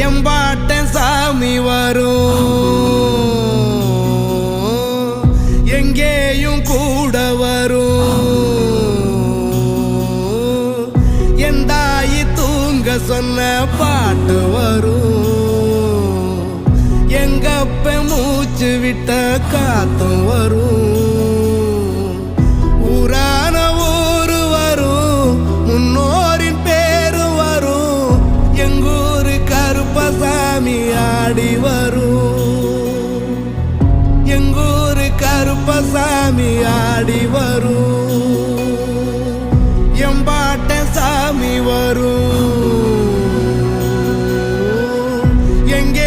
எம்பாட்டன் சாமி வரும், எங்கேயும் கூட வரும். என் தாயி தூங்க சொன்ன பாட்டு வரும், எங்கப்ப மூச்சு விட்ட காத்தும் வரும். ஊரான ஊரு வரும், முன்னோரின் பேரு வரும். எங்கூரு கருப்பசாமி ஆடி வரும், எங்கூரு கருப்பசாமி ஆடி வரும். எம்பாட்டன் சாமி வரும், எங்கே